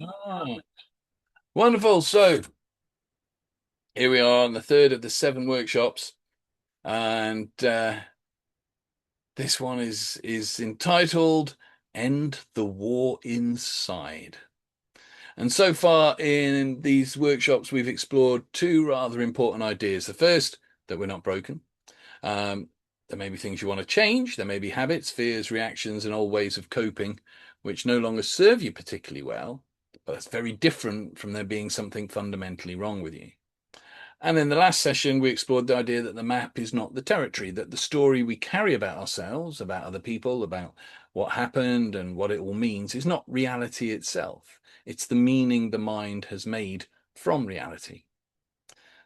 Ah, wonderful. So here we are on the third of the 7 workshops, and this one is entitled "End the War Inside." And so far in these workshops, we've explored two rather important ideas. The first, that we're not broken. Um, there may be things you want to change. There may be habits, fears, reactions, and old ways of coping which no longer serve you particularly well, but that's very different from there being something fundamentally wrong with you. And in the last session, we explored the idea that the map is not the territory, that the story we carry about ourselves, about other people, about what happened and what it all means is not reality itself. It's the meaning the mind has made from reality.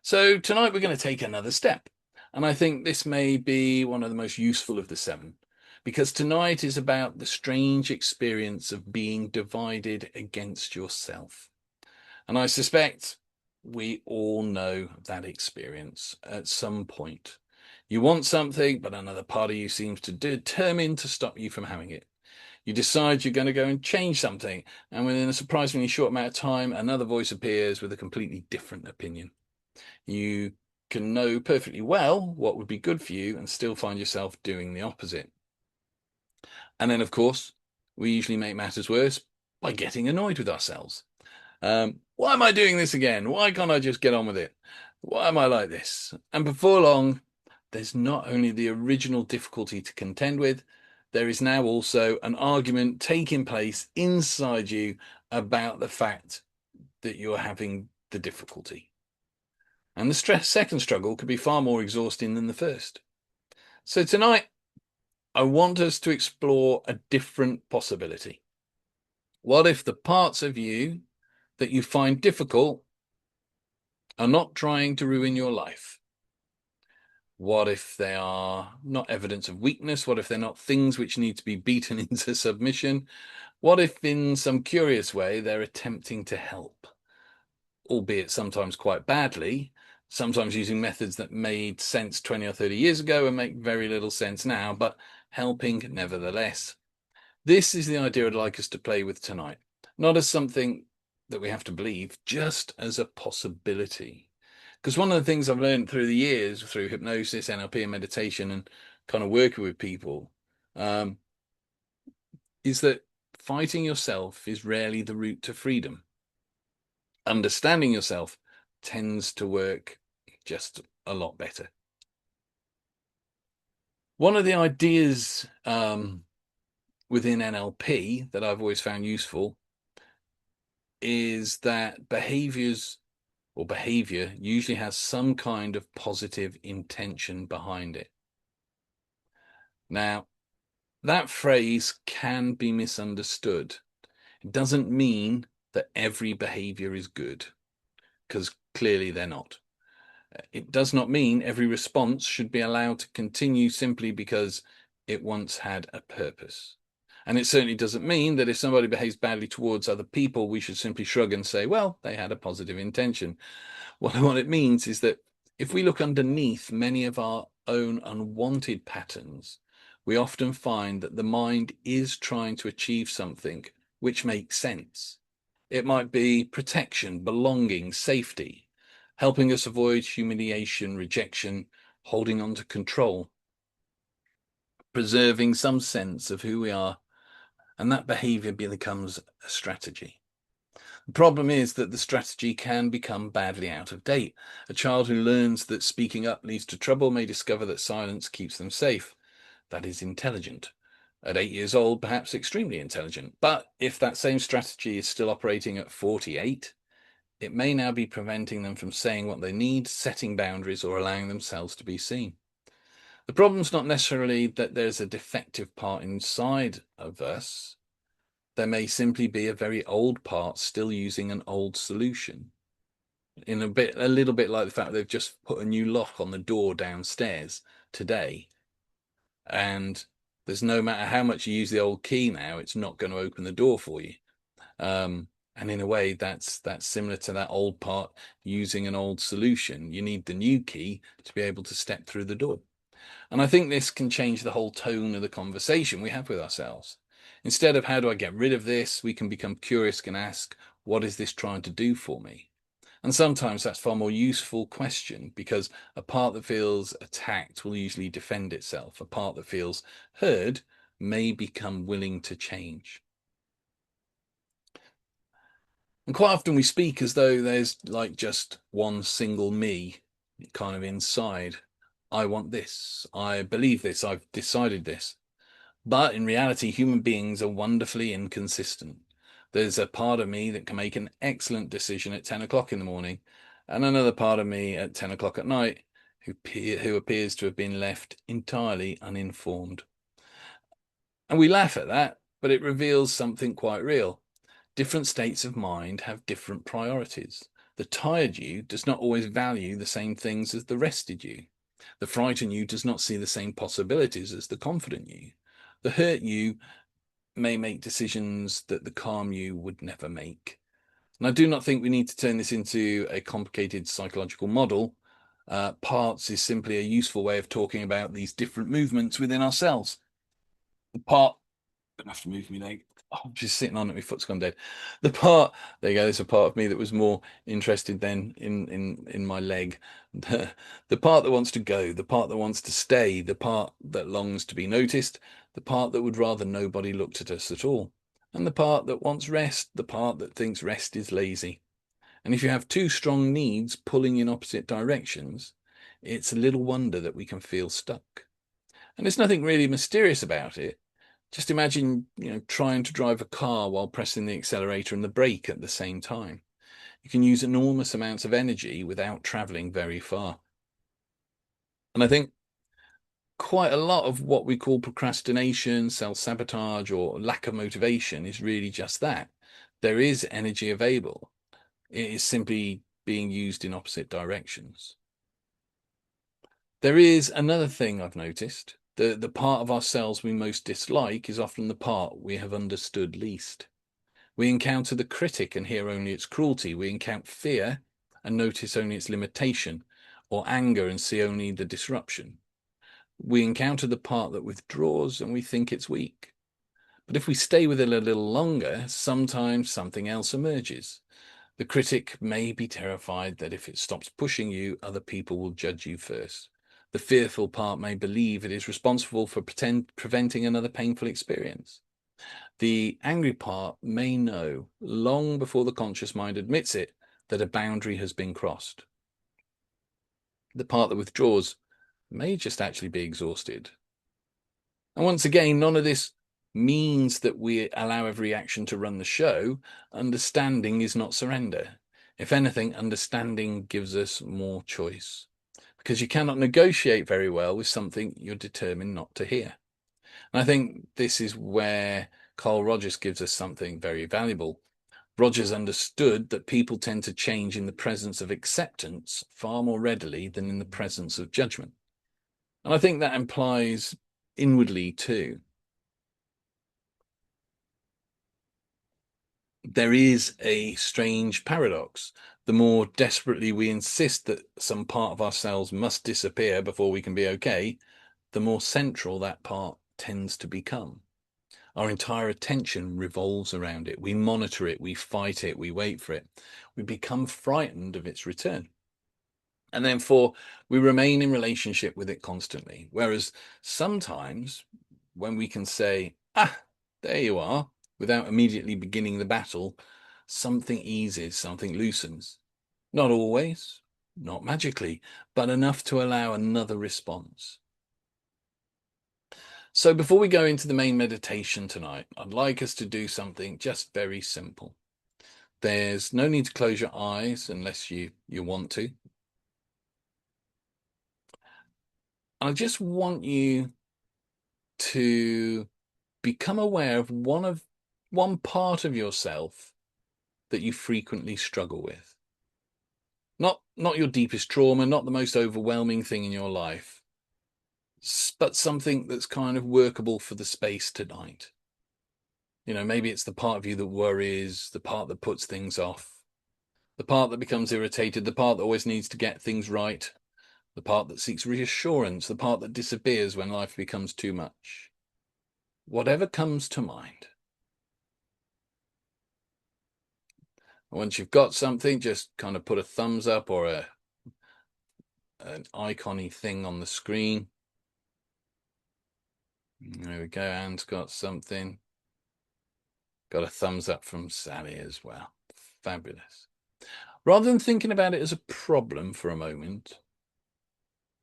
So tonight we're going to take another step. And I think this may be one of the most useful of the 7, because tonight is about the strange experience of being divided against yourself. And I suspect we all know that experience at some point. You want something, but another part of you seems to determine to stop you from having it. You decide you're going to go and change something, and within a surprisingly short amount of time, another voice appears with a completely different opinion. You can know perfectly well what would be good for you and still find yourself doing the opposite. And then, of course, we usually make matters worse by getting annoyed with ourselves. Why am I doing this again? Why can't I just get on with it? Why am I like this? And before long, there's not only the original difficulty to contend with, there is now also an argument taking place inside you about the fact that you're having the difficulty. And the second struggle could be far more exhausting than the first. So tonight, I want us to explore a different possibility. What if the parts of you that you find difficult are not trying to ruin your life? What if they are not evidence of weakness? What if they're not things which need to be beaten into submission? What if, in some curious way, they're attempting to help, albeit sometimes quite badly, sometimes using methods that made sense 20 or 30 years ago and make very little sense now, but helping nevertheless? This is the idea I'd like us to play with tonight, not as something that we have to believe, just as a possibility. Because one of the things I've learned through the years, through hypnosis, NLP, and meditation, and kind of working with people, um, is that fighting yourself is rarely the route to freedom. Understanding yourself tends to work just a lot better. One of the ideas within NLP that I've always found useful is that behavior usually has some kind of positive intention behind it. Now, that phrase can be misunderstood. It doesn't mean that every behavior is good, because clearly they're not. It does not mean every response should be allowed to continue simply because it once had a purpose. And it certainly doesn't mean that if somebody behaves badly towards other people, we should simply shrug and say, well, they had a positive intention. What it means is that if we look underneath many of our own unwanted patterns, we often find that the mind is trying to achieve something which makes sense. It might be protection, belonging, safety, helping us avoid humiliation, rejection, holding on to control, preserving some sense of who we are, and that behavior becomes a strategy. The problem is that the strategy can become badly out of date. A child who learns that speaking up leads to trouble may discover that silence keeps them safe. That is intelligent. At 8 years old, perhaps extremely intelligent. But if that same strategy is still operating at 48, it may now be preventing them from saying what they need, setting boundaries, or allowing themselves to be seen. The problem's not necessarily that there's a defective part inside of us. There may simply be a very old part still using an old solution. A little bit like the fact they've just put a new lock on the door downstairs today, and there's no matter how much you use the old key now, it's not going to open the door for you. And in a way, that's similar to that old part using an old solution. You need the new key to be able to step through the door. And I think this can change the whole tone of the conversation we have with ourselves. Instead of how do I get rid of this, we can become curious and ask, what is this trying to do for me? And sometimes that's a far more useful question, because a part that feels attacked will usually defend itself. A part that feels heard may become willing to change. And quite often we speak as though there's like just one single me kind of inside. I want this. I believe this. I've decided this. But in reality, human beings are wonderfully inconsistent. There's a part of me that can make an excellent decision at 10 o'clock in the morning, and another part of me at 10 o'clock at night who appears to have been left entirely uninformed. And we laugh at that, but it reveals something quite real. Different states of mind have different priorities. The tired you does not always value the same things as the rested you. The frightened you does not see the same possibilities as the confident you. The hurt you may make decisions that the calm you would never make. And I do not think we need to turn this into a complicated psychological model. Parts is simply a useful way of talking about these different movements within ourselves. The part, I'm gonna have to move my leg. Oh, I'm just sitting on it, my foot's gone dead. The part, there you go, there's a part of me that was more interested then in my leg. The part that wants to go, the part that wants to stay, the part that longs to be noticed, the part that would rather nobody looked at us at all, and the part that wants rest, the part that thinks rest is lazy. And if you have two strong needs pulling in opposite directions, it's a little wonder that we can feel stuck. And there's nothing really mysterious about it. Just imagine, trying to drive a car while pressing the accelerator and the brake at the same time. You can use enormous amounts of energy without traveling very far. And I think quite a lot of what we call procrastination, self-sabotage, or lack of motivation is really just that. There is energy available. It is simply being used in opposite directions. There is another thing I've noticed. The part of ourselves we most dislike is often the part we have understood least. We encounter the critic and hear only its cruelty. We encounter fear and notice only its limitation, or anger and see only the disruption. We encounter the part that withdraws and we think it's weak. But if we stay with it a little longer, sometimes something else emerges. The critic may be terrified that if it stops pushing you, other people will judge you first. The fearful part may believe it is responsible for preventing another painful experience. The angry part may know, long before the conscious mind admits it, that a boundary has been crossed. The part that withdraws may just actually be exhausted. And once again, none of this means that we allow every action to run the show. Understanding is not surrender. If anything, understanding gives us more choice, because you cannot negotiate very well with something you're determined not to hear. And I think this is where Carl Rogers gives us something very valuable. Rogers understood that people tend to change in the presence of acceptance far more readily than in the presence of judgment. And I think that implies inwardly too. There is a strange paradox. The more desperately we insist that some part of ourselves must disappear before we can be okay, the more central that part tends to become. Our entire attention revolves around it. We monitor it, we fight it, we wait for it. We become frightened of its return. And therefore, we remain in relationship with it constantly. Whereas sometimes when we can say, there you are, without immediately beginning the battle, something eases, something loosens. Not always, not magically, but enough to allow another response. So before we go into the main meditation tonight, I'd like us to do something just very simple. There's no need to close your eyes unless you want to. I just want you to become aware of one part of yourself that you frequently struggle with. Not your deepest trauma, not the most overwhelming thing in your life, but something that's kind of workable for the space tonight. Maybe it's the part of you that worries, the part that puts things off, the part that becomes irritated, the part that always needs to get things right, the part that seeks reassurance, the part that disappears when life becomes too much. Whatever comes to mind, Once you've got something, just kind of put a thumbs up or an icon-y thing on the screen. There we go. Anne's got something. Got a thumbs up from Sally as well. Fabulous. Rather than thinking about it as a problem for a moment,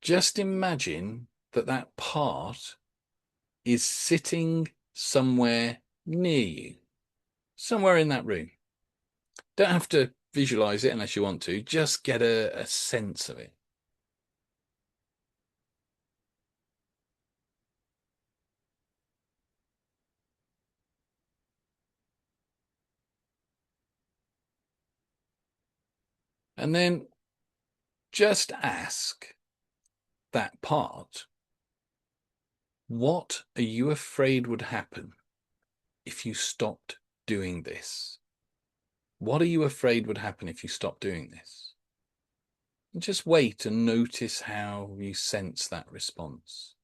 just imagine that that part is sitting somewhere near you, somewhere in that room. Don't have to visualize it unless you want to. Just get a sense of it. And then just ask that part, what are you afraid would happen if you stopped doing this? What are you afraid would happen if you stopped doing this? And just wait and notice how you sense that response.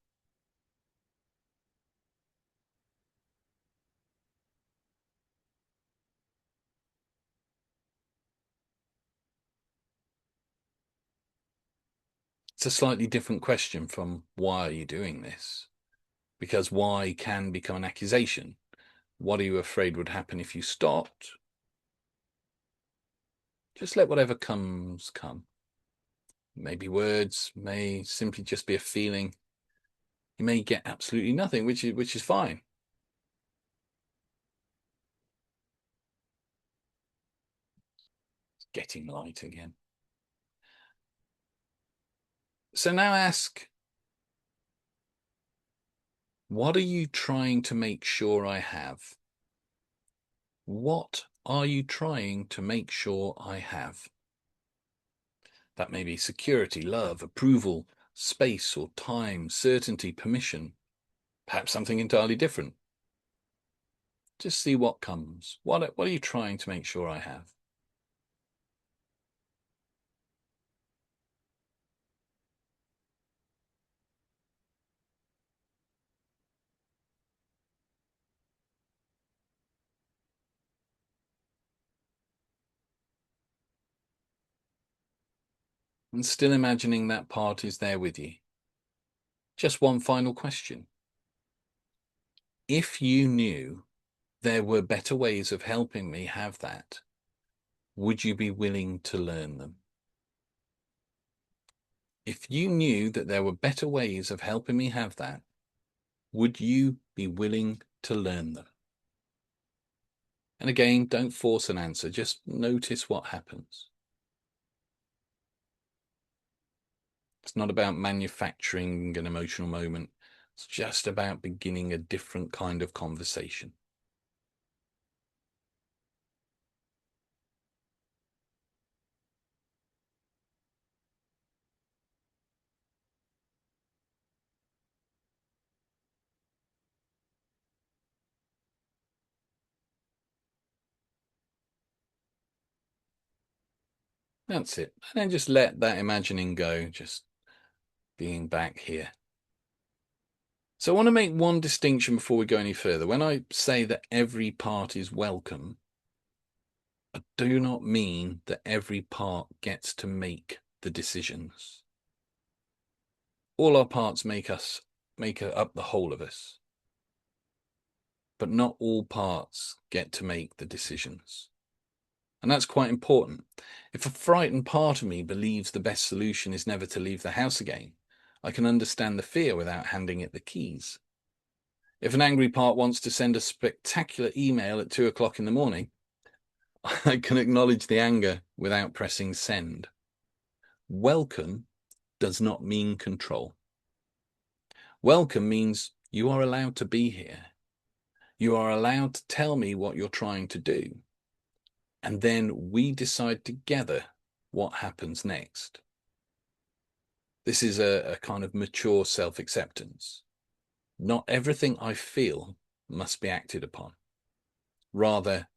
It's a slightly different question from why are you doing this? Because why can become an accusation. What are you afraid would happen if you stopped? Just let whatever comes come. Maybe words, may simply just be a feeling. You may get absolutely nothing, which is fine. It's getting light again. So now ask, what are you trying to make sure I have? What are you trying to make sure I have? That may be security, love, approval, space or time, certainty, permission, perhaps something entirely different. Just see what comes. What are you trying to make sure I have? And still imagining that part is there with you. Just one final question. If you knew there were better ways of helping me have that, would you be willing to learn them? If you knew that there were better ways of helping me have that, would you be willing to learn them? And again, don't force an answer, just notice what happens. It's not about manufacturing an emotional moment. It's just about beginning a different kind of conversation. That's it. And then just let that imagining go, just being back here. So I want to make one distinction before we go any further. When I say that every part is welcome, I do not mean that every part gets to make the decisions. All our parts make up the whole of us. But not all parts get to make the decisions. And that's quite important. If a frightened part of me believes the best solution is never to leave the house again, I can understand the fear without handing it the keys. If an angry part wants to send a spectacular email at 2 o'clock in the morning, I can acknowledge the anger without pressing send. Welcome does not mean control. Welcome means you are allowed to be here. You are allowed to tell me what you're trying to do. And then we decide together what happens next. This is a kind of mature self-acceptance. Not everything I feel must be acted upon. Rather,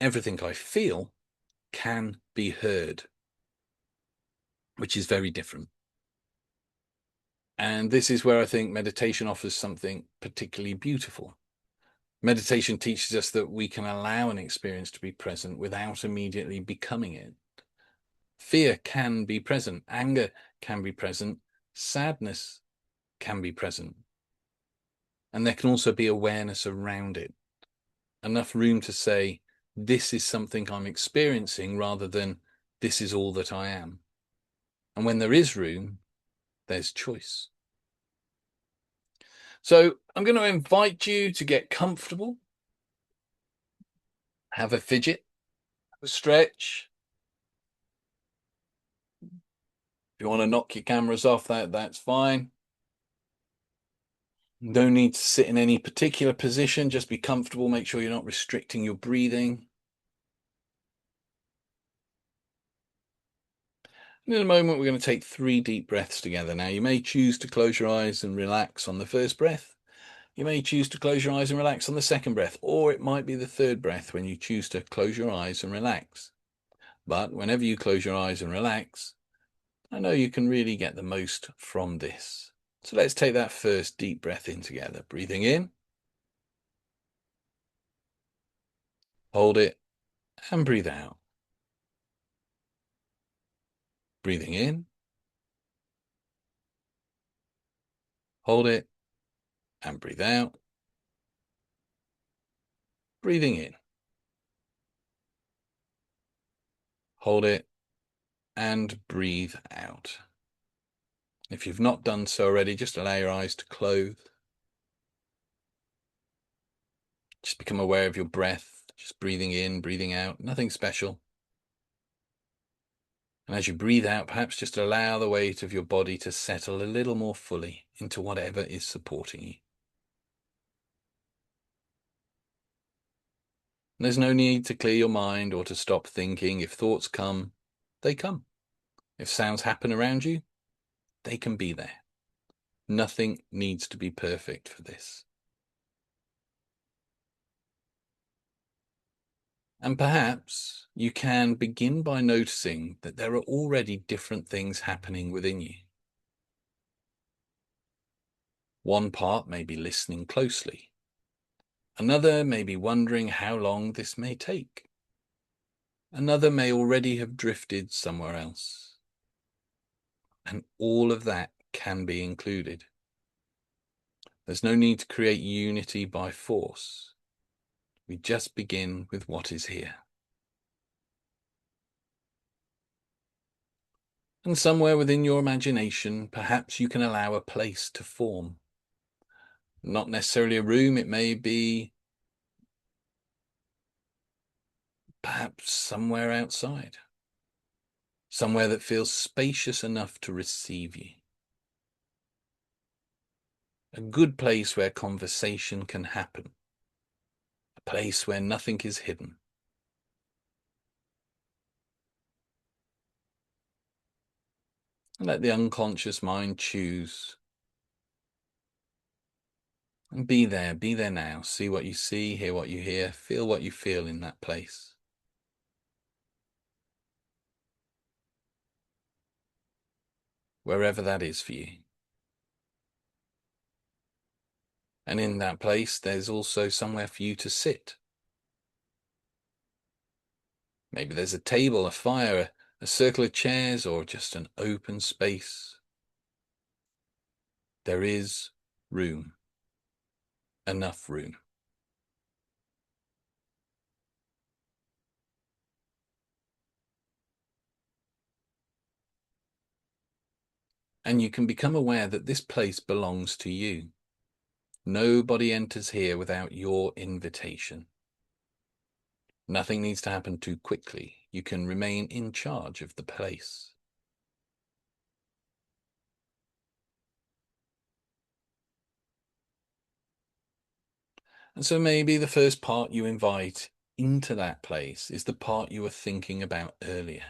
everything I feel can be heard, which is very different. And this is where I think meditation offers something particularly beautiful. Meditation teaches us that we can allow an experience to be present without immediately becoming it. Fear can be present, anger can be present, sadness can be present. And there can also be awareness around it. Enough room to say, this is something I'm experiencing rather than this is all that I am. And when there is room, there's choice. So I'm going to invite you to get comfortable, have a fidget, have a stretch. If you want to knock your cameras off, that's fine. No need to sit in any particular position, just be comfortable. Make sure you're not restricting your breathing. And in a moment, we're going to take 3 deep breaths together. Now, you may choose to close your eyes and relax on the first breath. You may choose to close your eyes and relax on the second breath, or it might be the third breath when you choose to close your eyes and relax. But whenever you close your eyes and relax, I know you can really get the most from this. So let's take that first deep breath in together. Breathing in, hold it, and breathe out. Breathing in, hold it, and breathe out. Breathing in, hold it, and breathe out. If you've not done so already, just allow your eyes to close. Just become aware of your breath, just breathing in, breathing out, nothing special. And as you breathe out, perhaps just allow the weight of your body to settle a little more fully into whatever is supporting you. And there's no need to clear your mind or to stop thinking. If thoughts come, they come. If sounds happen around you, they can be there. Nothing needs to be perfect for this. And perhaps you can begin by noticing that there are already different things happening within you. One part may be listening closely. Another may be wondering how long this may take. Another may already have drifted somewhere else. And all of that can be included. There's no need to create unity by force. We just begin with what is here. And somewhere within your imagination, perhaps you can allow a place to form. Not necessarily a room, it may be perhaps somewhere outside. Somewhere that feels spacious enough to receive you. A good place where conversation can happen. A place where nothing is hidden. And let the unconscious mind choose. And be there now. See what you see, hear what you hear, feel what you feel in that place. Wherever that is for you. And in that place, there's also somewhere for you to sit. Maybe there's a table, a fire, a circle of chairs, or just an open space. There is room. Enough room. And you can become aware that this place belongs to you. Nobody enters here without your invitation. Nothing needs to happen too quickly. You can remain in charge of the place. And so maybe the first part you invite into that place is the part you were thinking about earlier.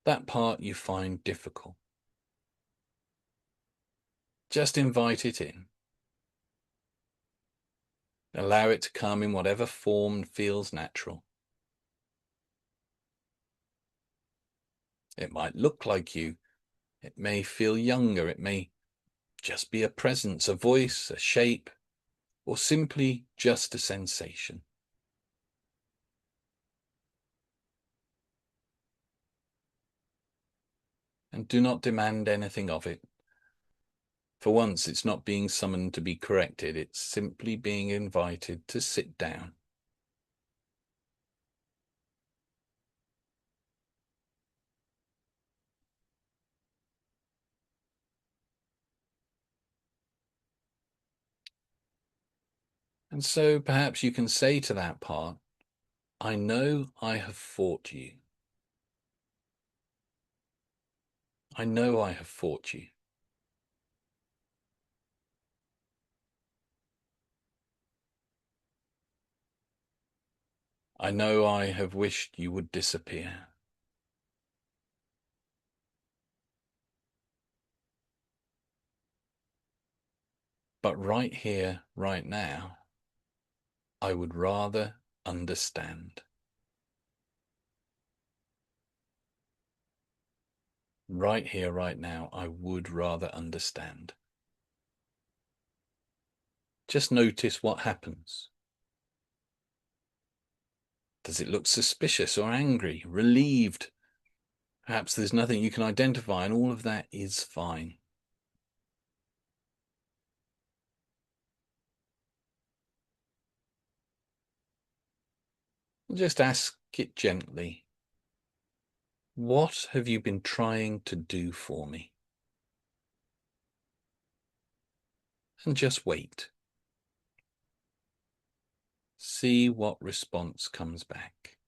That part you find difficult. Just invite it in. Allow it to come in whatever form feels natural. It might look like you. It may feel younger. It may just be a presence, a voice, a shape, or simply just a sensation. And do not demand anything of it. For once, it's not being summoned to be corrected. It's simply being invited to sit down. And so perhaps you can say to that part, I know I have fought you. I know I have fought you. I know I have wished you would disappear. But right here, right now, I would rather understand. Right here, right now, I would rather understand. Just notice what happens. Does it look suspicious or angry, relieved? Perhaps there's nothing you can identify, and all of that is fine. Just ask it gently. What have you been trying to do for me? And just wait. See what response comes back.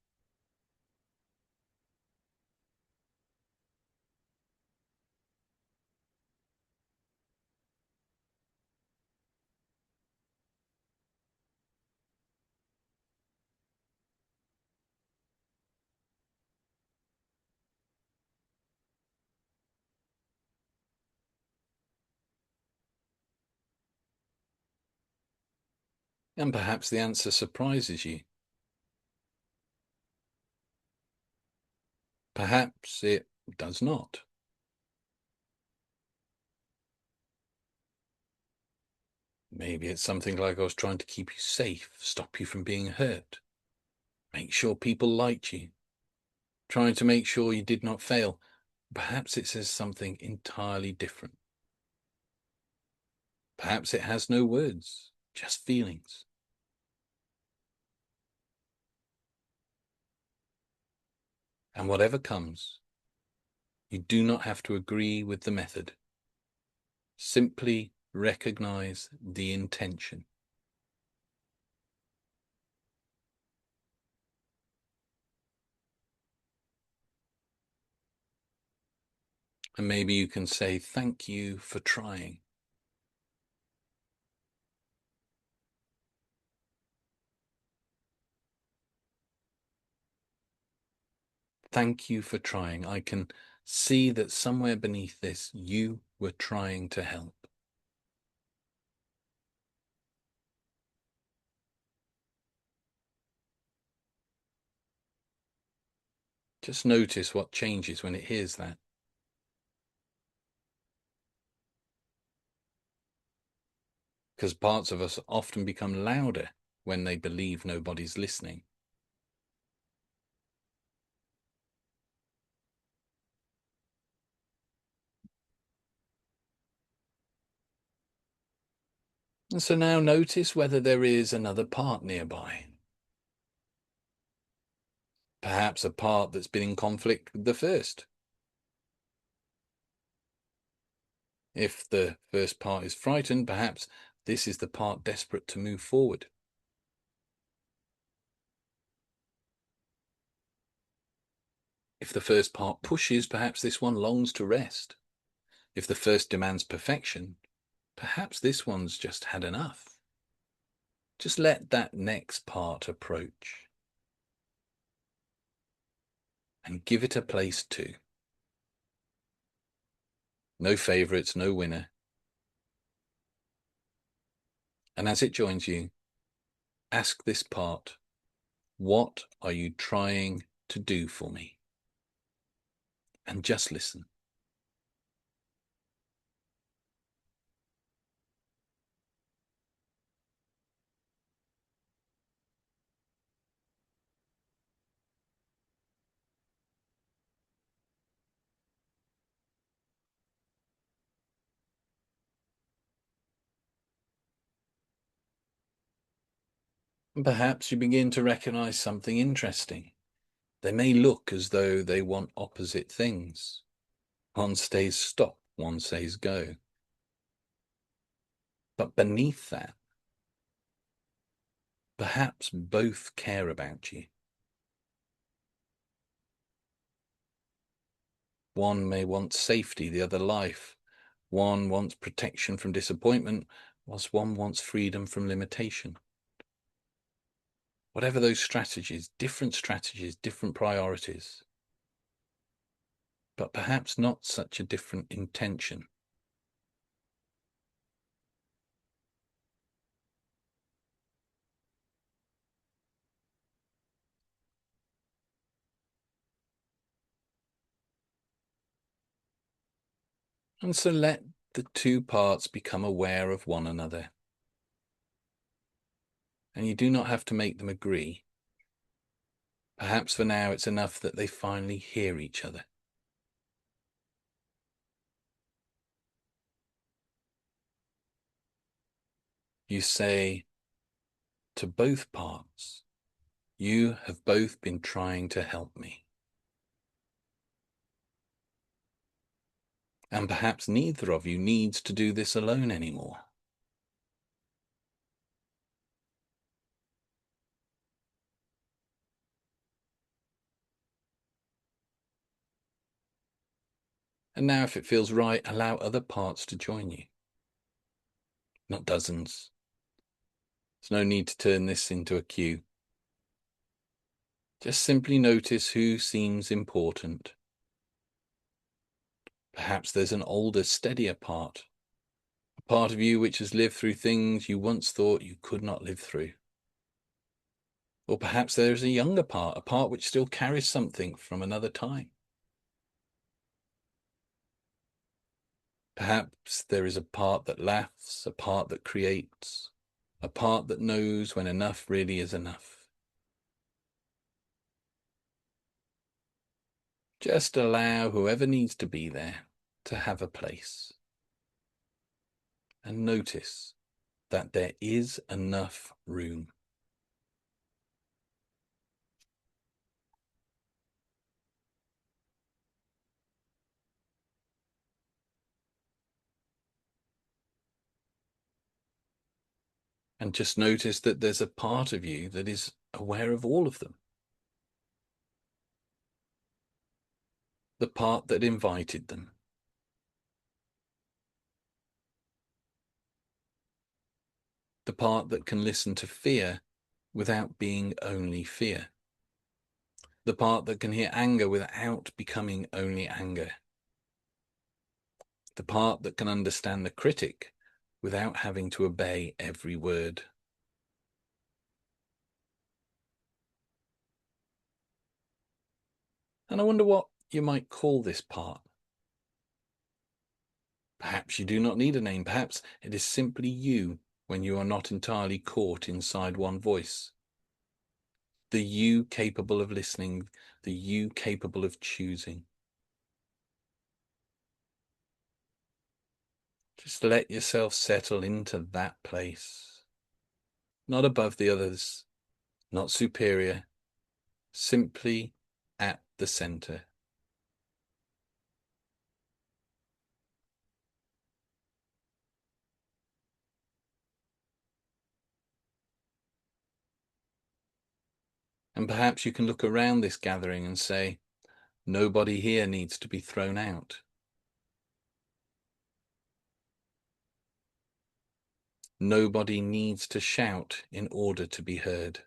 And perhaps the answer surprises you. Perhaps it does not. Maybe it's something like, I was trying to keep you safe, stop you from being hurt, make sure people liked you, trying to make sure you did not fail. Perhaps it says something entirely different. Perhaps it has no words, just feelings. And whatever comes, you do not have to agree with the method. Simply recognize the intention. And maybe you can say, thank you for trying. Thank you for trying. I can see that somewhere beneath this, you were trying to help. Just notice what changes when it hears that. Because parts of us often become louder when they believe nobody's listening. And so now notice whether there is another part nearby. Perhaps a part that's been in conflict with the first. If the first part is frightened, perhaps this is the part desperate to move forward. If the first part pushes, perhaps this one longs to rest. If the first demands perfection, perhaps this one's just had enough. Just let that next part approach. And give it a place too. No favourites, no winner. And as it joins you, ask this part, what are you trying to do for me? And just listen. And perhaps you begin to recognize something interesting. They may look as though they want opposite things. One says stop, one says go. But beneath that, perhaps both care about you. One may want safety, the other life. One wants protection from disappointment, whilst one wants freedom from limitation. Whatever those strategies, different priorities, but perhaps not such a different intention. And so let the two parts become aware of one another. And you do not have to make them agree. Perhaps for now it's enough that they finally hear each other. You say to both parts, you have both been trying to help me. And perhaps neither of you needs to do this alone anymore. And now, if it feels right, allow other parts to join you. Not dozens. There's no need to turn this into a queue. Just simply notice who seems important. Perhaps there's an older, steadier part, a part of you which has lived through things you once thought you could not live through. Or perhaps there's a younger part, a part which still carries something from another time. Perhaps there is a part that laughs, a part that creates, a part that knows when enough really is enough. Just allow whoever needs to be there to have a place. And notice that there is enough room. And just notice that there's a part of you that is aware of all of them. The part that invited them. The part that can listen to fear without being only fear. The part that can hear anger without becoming only anger. The part that can understand the critic without having to obey every word. And I wonder what you might call this part. Perhaps you do not need a name. Perhaps it is simply you when you are not entirely caught inside one voice. The you capable of listening, the you capable of choosing. Just let yourself settle into that place. Not above the others, not superior, simply at the center. And perhaps you can look around this gathering and say, nobody here needs to be thrown out. Nobody needs to shout in order to be heard.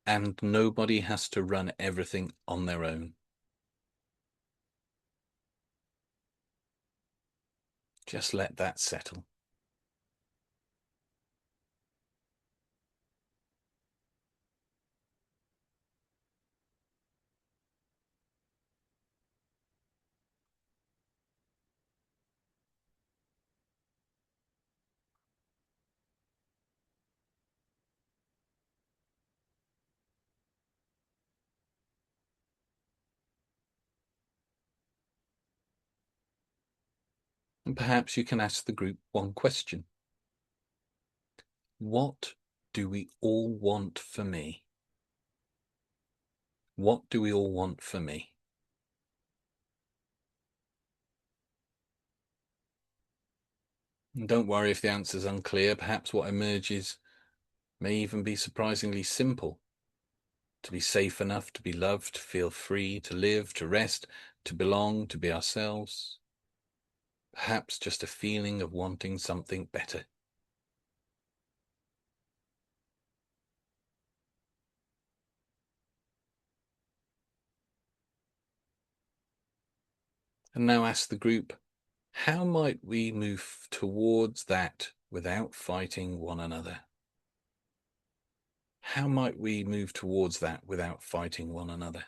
And nobody has to run everything on their own. Just let that settle. And perhaps you can ask the group one question. What do we all want for me? What do we all want for me? And don't worry if the answer is unclear. Perhaps what emerges may even be surprisingly simple. To be safe enough, to be loved, to feel free, to live, to rest, to belong, to be ourselves. Perhaps just a feeling of wanting something better. And now ask the group, how might we move towards that without fighting one another? How might we move towards that without fighting one another?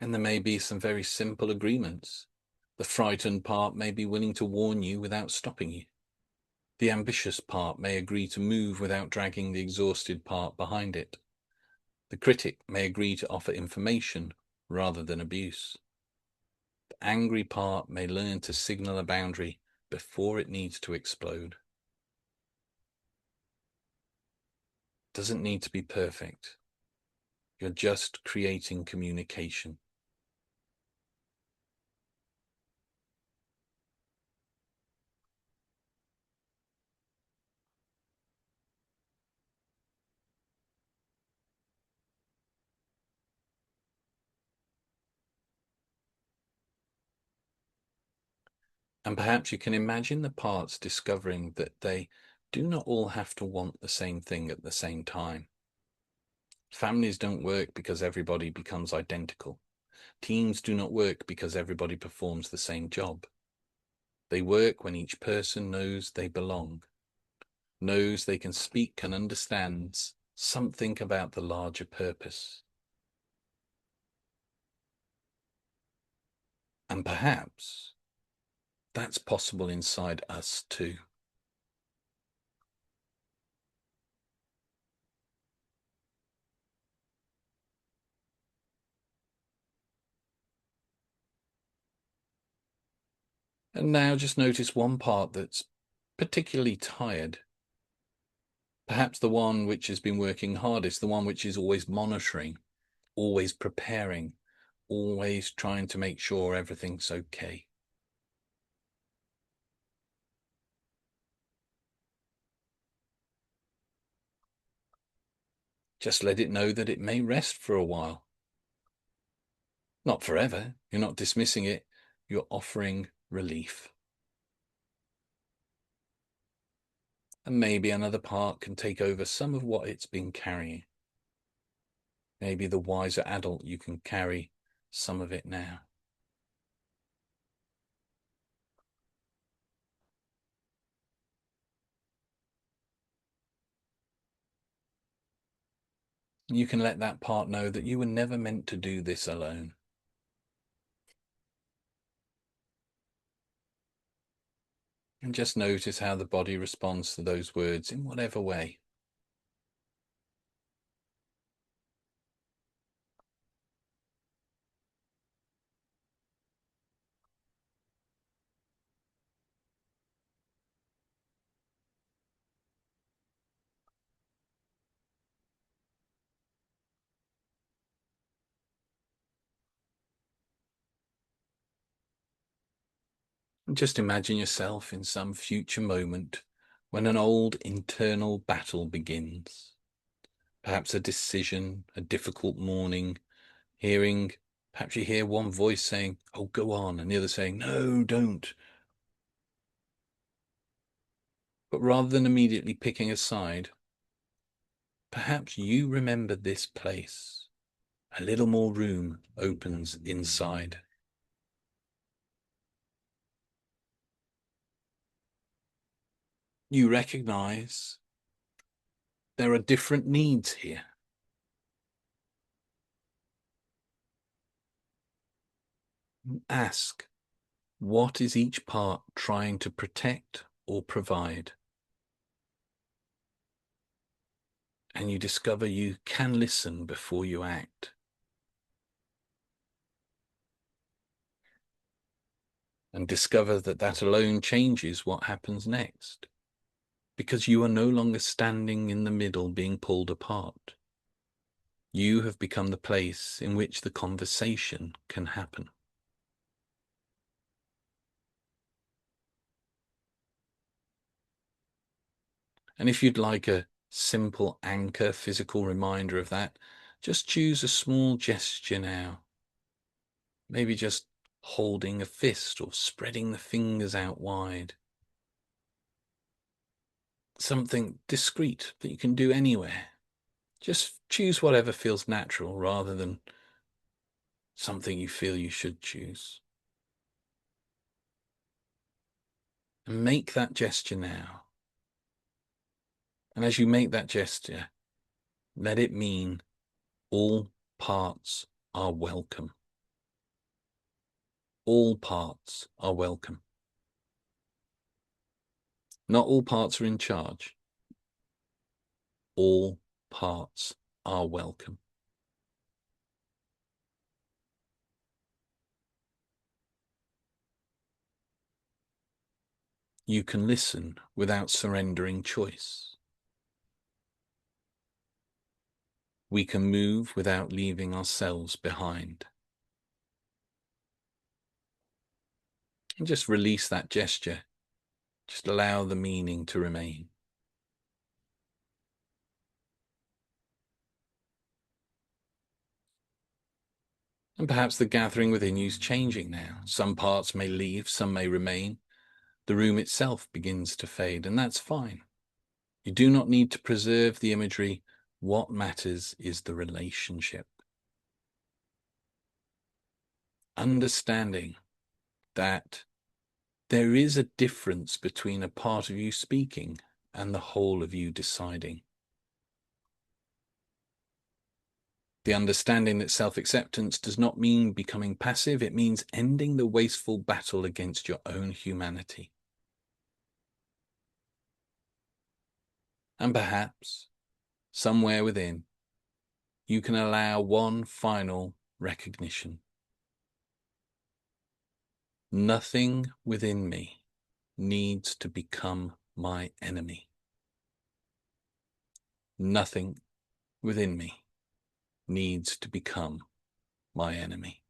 And there may be some very simple agreements. The frightened part may be willing to warn you without stopping you. The ambitious part may agree to move without dragging the exhausted part behind it. The critic may agree to offer information rather than abuse. The angry part may learn to signal a boundary before it needs to explode. It doesn't need to be perfect. You're just creating communication. And perhaps you can imagine the parts discovering that they do not all have to want the same thing at the same time. Families don't work because everybody becomes identical. Teams do not work because everybody performs the same job. They work when each person knows they belong, knows they can speak and understands something about the larger purpose. And perhaps that's possible inside us too. And now just notice one part that's particularly tired. Perhaps the one which has been working hardest, the one which is always monitoring, always preparing, always trying to make sure everything's okay. Just let it know that it may rest for a while. Not forever. You're not dismissing it. You're offering relief. And maybe another part can take over some of what it's been carrying. Maybe the wiser adult, you can carry some of it now. You can let that part know that you were never meant to do this alone. And just notice how the body responds to those words in whatever way. And just imagine yourself in some future moment when an old internal battle begins. Perhaps a decision, a difficult morning, perhaps you hear one voice saying, "Oh, go on," and the other saying, "No, don't." But rather than immediately picking a side, perhaps you remember this place. A little more room opens inside. You recognize there are different needs here. Ask, What is each part trying to protect or provide? And you discover you can listen before you act. And discover that that alone changes what happens next, because you are no longer standing in the middle being pulled apart. You have become the place in which the conversation can happen. And if you'd like a simple anchor, physical reminder of that, just choose a small gesture now. Maybe just holding a fist or spreading the fingers out wide. Something discreet that you can do anywhere. Just choose whatever feels natural rather than something you feel you should choose. And make that gesture now. And as you make that gesture, let it mean all parts are welcome. All parts are welcome. Not all parts are in charge. All parts are welcome. You can listen without surrendering choice. We can move without leaving ourselves behind. And just release that gesture. Just allow the meaning to remain. And perhaps the gathering within you is changing now. Some parts may leave, some may remain. The room itself begins to fade, and that's fine. You do not need to preserve the imagery. What matters is the relationship. Understanding that there is a difference between a part of you speaking and the whole of you deciding. The understanding that self-acceptance does not mean becoming passive. It means ending the wasteful battle against your own humanity. And perhaps, somewhere within, you can allow one final recognition. Nothing within me needs to become my enemy. Nothing within me needs to become my enemy.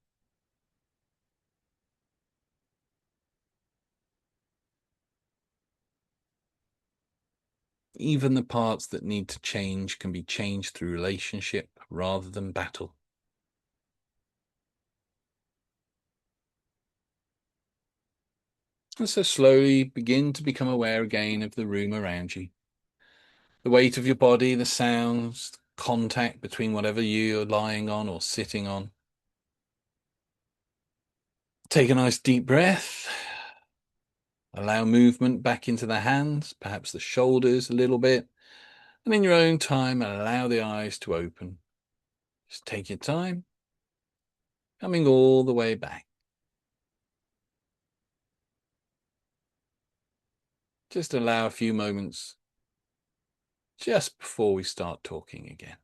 Even the parts that need to change can be changed through relationship rather than battle. And so slowly begin to become aware again of the room around you. The weight of your body, the sounds, contact between whatever you're lying on or sitting on. Take a nice deep breath. Allow movement back into the hands, perhaps the shoulders a little bit. And in your own time, allow the eyes to open. Just take your time, coming all the way back. Just allow a few moments just before we start talking again.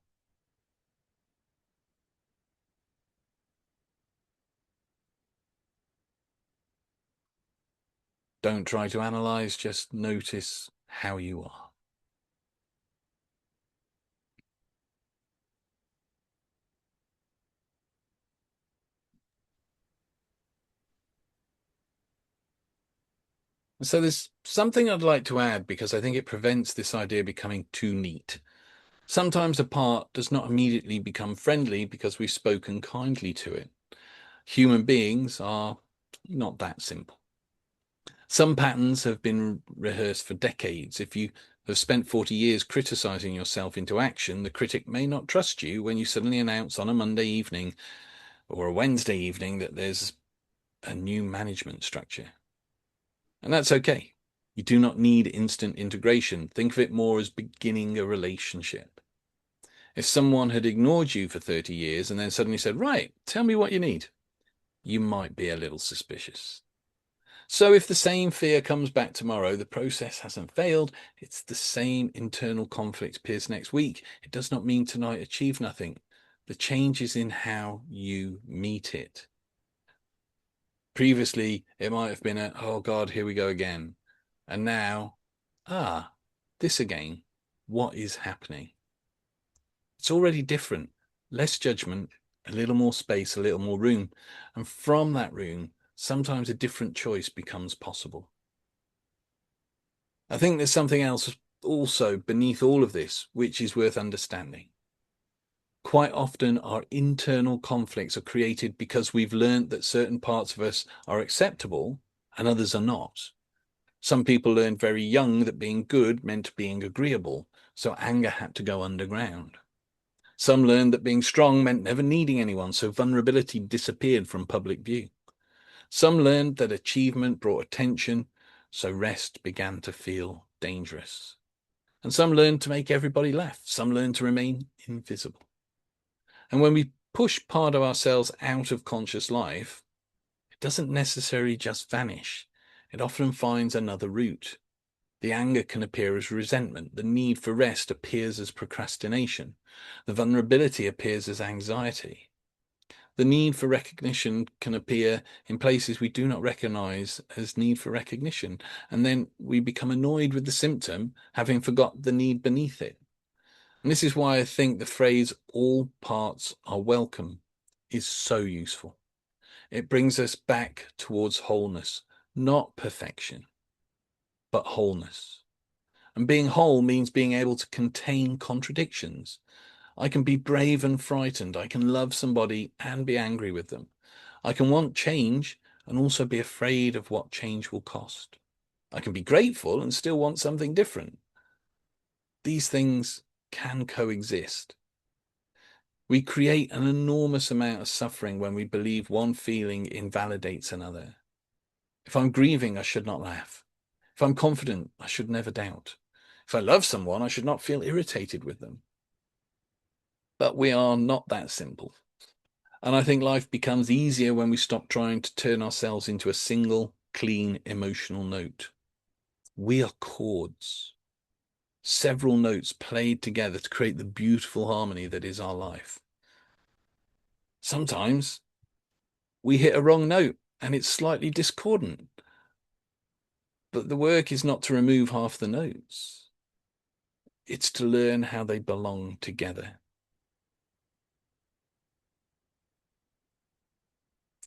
Don't try to analyze, just notice how you are. So there's something I'd like to add because I think it prevents this idea becoming too neat. Sometimes a part does not immediately become friendly because we've spoken kindly to it. Human beings are not that simple. Some patterns have been rehearsed for decades. If you have spent 40 years criticizing yourself into action, the critic may not trust you when you suddenly announce on a Monday evening or a Wednesday evening that there's a new management structure. And that's okay. You do not need instant integration. Think of it more as beginning a relationship. If someone had ignored you for 30 years and then suddenly said, right, tell me what you need, you might be a little suspicious. So if the same fear comes back tomorrow, the process hasn't failed. It's the same internal conflict appears next week. It does not mean tonight achieve nothing. The change is in how you meet it. Previously, it might have been oh God, here we go again. And now, this again. What is happening? It's already different. Less judgment, a little more space, a little more room. And from that room, sometimes a different choice becomes possible. I think there's something else also beneath all of this, which is worth understanding. Quite often, our internal conflicts are created because we've learned that certain parts of us are acceptable and others are not. Some people learned very young that being good meant being agreeable, so anger had to go underground. Some learned that being strong meant never needing anyone, so vulnerability disappeared from public view. Some learned that achievement brought attention, so rest began to feel dangerous. And some learned to make everybody laugh. Some learned to remain invisible. And when we push part of ourselves out of conscious life, it doesn't necessarily just vanish. It often finds another route. The anger can appear as resentment. The need for rest appears as procrastination. The vulnerability appears as anxiety. The need for recognition can appear in places we do not recognize as need for recognition. And then we become annoyed with the symptom, having forgot the need beneath it. And this is why I think the phrase, all parts are welcome, is so useful. It brings us back towards wholeness, not perfection, but wholeness. And being whole means being able to contain contradictions. I can be brave and frightened. I can love somebody and be angry with them. I can want change and also be afraid of what change will cost. I can be grateful and still want something different. These things can coexist. We create an enormous amount of suffering when we believe one feeling invalidates another. If I'm grieving, I should not laugh. If I'm confident, I should never doubt. If I love someone, I should not feel irritated with them. But we are not that simple. And I think life becomes easier when we stop trying to turn ourselves into a single, clean, emotional note. We are chords, several notes played together to create the beautiful harmony that is our life. Sometimes we hit a wrong note and it's slightly discordant. But the work is not to remove half the notes. It's to learn how they belong together.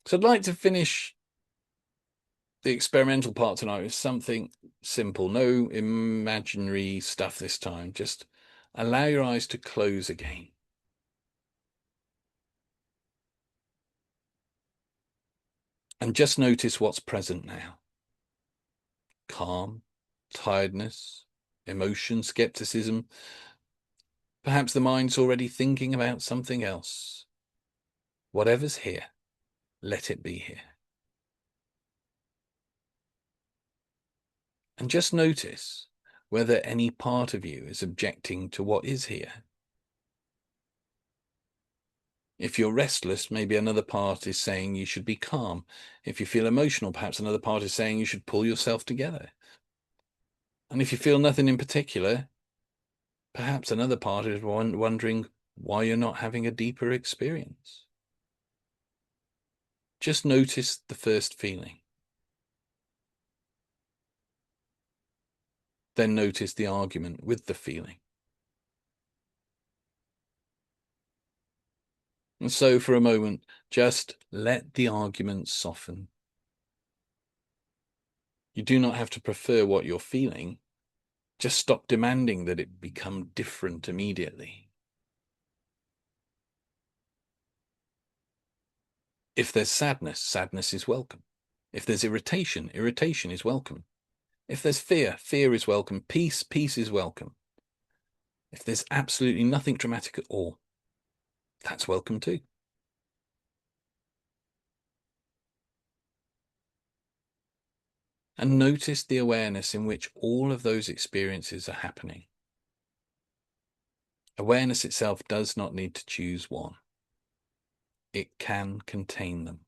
So I'd like to finish the experimental part tonight with something simple. No imaginary stuff this time. Just allow your eyes to close again. And just notice what's present now. Calm, tiredness, emotion, skepticism. Perhaps the mind's already thinking about something else. Whatever's here, let it be here. And just notice whether any part of you is objecting to what is here. If you're restless, maybe another part is saying you should be calm. If you feel emotional, perhaps another part is saying you should pull yourself together. And if you feel nothing in particular, perhaps another part is wondering why you're not having a deeper experience. Just notice the first feeling. Then notice the argument with the feeling. And so for a moment, just let the argument soften. You do not have to prefer what you're feeling. Just stop demanding that it become different immediately. If there's sadness, sadness is welcome. If there's irritation, irritation is welcome. If there's fear, fear is welcome. Peace, peace is welcome. If there's absolutely nothing dramatic at all, that's welcome too. And notice the awareness in which all of those experiences are happening. Awareness itself does not need to choose one. It can contain them.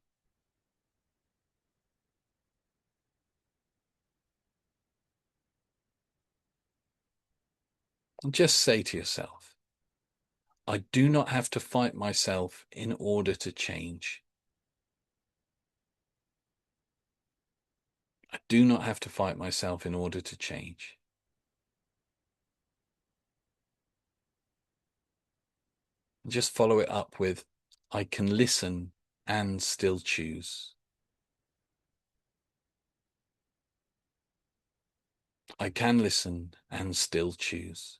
And just say to yourself, I do not have to fight myself in order to change. I do not have to fight myself in order to change. And just follow it up with, I can listen and still choose. I can listen and still choose.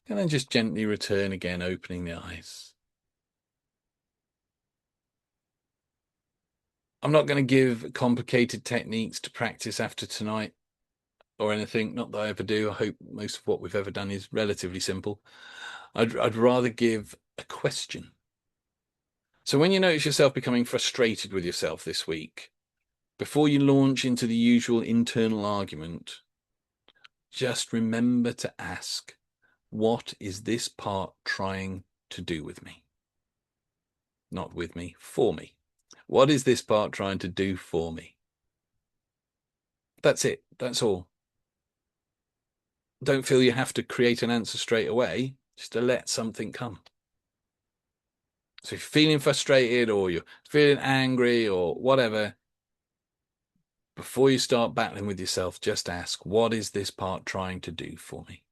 And then just gently return again, opening the eyes. I'm not going to give complicated techniques to practice after tonight or anything, not that I ever do. I hope most of what we've ever done is relatively simple. I'd rather give a question. So when you notice yourself becoming frustrated with yourself this week, before you launch into the usual internal argument, just remember to ask, what is this part trying to do with me? Not with me, for me. What is this part trying to do for me? That's it. That's all. Don't feel you have to create an answer straight away, just to let something come. So if you're feeling frustrated or you're feeling angry or whatever, before you start battling with yourself, just ask, what is this part trying to do for me?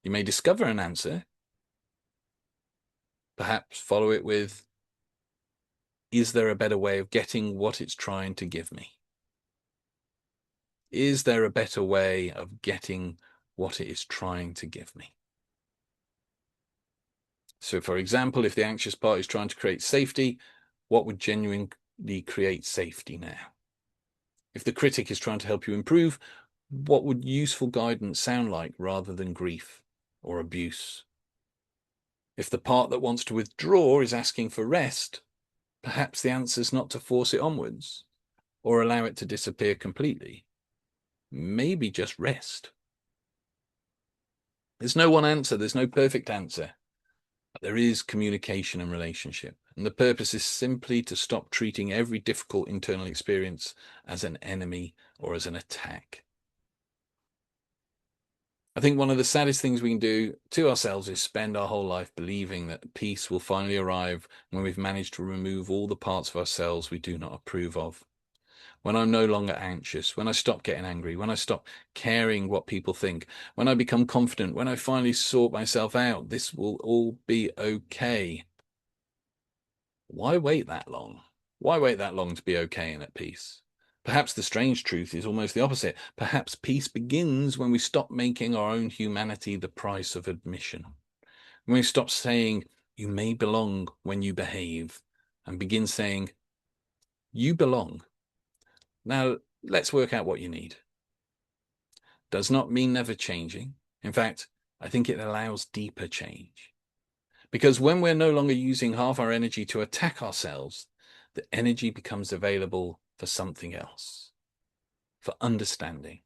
You may discover an answer. Perhaps follow it with, is there a better way of getting what it's trying to give me? Is there a better way of getting what it is trying to give me? So, for example, if the anxious part is trying to create safety, what would genuinely create safety now? If the critic is trying to help you improve, what would useful guidance sound like rather than grief or abuse? If the part that wants to withdraw is asking for rest, perhaps the answer is not to force it onwards or allow it to disappear completely. Maybe just rest. There's no one answer. There's no perfect answer. But there is communication and relationship. And the purpose is simply to stop treating every difficult internal experience as an enemy or as an attack. I think one of the saddest things we can do to ourselves is spend our whole life believing that peace will finally arrive when we've managed to remove all the parts of ourselves we do not approve of. When I'm no longer anxious, when I stop getting angry, when I stop caring what people think, when I become confident, when I finally sort myself out, this will all be okay. Why wait that long? Why wait that long to be okay and at peace? Perhaps the strange truth is almost the opposite. Perhaps peace begins when we stop making our own humanity the price of admission. When we stop saying, you may belong when you behave, and begin saying, you belong. Now, let's work out what you need. Does not mean never changing. In fact, I think it allows deeper change. Because when we're no longer using half our energy to attack ourselves, the energy becomes available for something else, for understanding,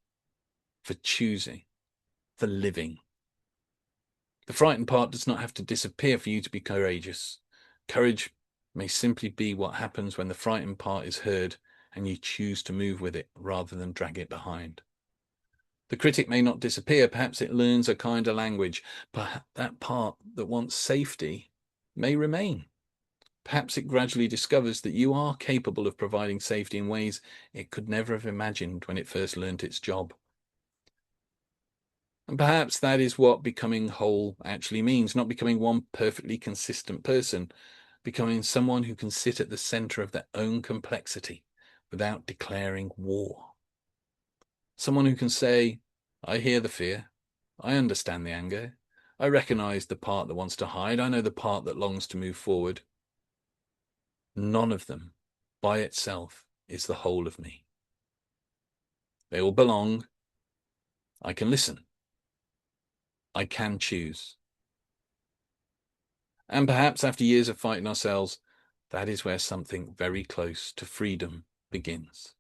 for choosing, for living. The frightened part does not have to disappear for you to be courageous. Courage may simply be what happens when the frightened part is heard and you choose to move with it rather than drag it behind. The critic may not disappear. Perhaps it learns a kinder language. But that part that wants safety may remain. Perhaps it gradually discovers that you are capable of providing safety in ways it could never have imagined when it first learnt its job. And perhaps that is what becoming whole actually means, not becoming one perfectly consistent person, becoming someone who can sit at the center of their own complexity without declaring war. Someone who can say, I hear the fear, I understand the anger, I recognize the part that wants to hide, I know the part that longs to move forward. None of them, by itself, is the whole of me. They all belong. I can listen. I can choose. And perhaps after years of fighting ourselves, that is where something very close to freedom begins.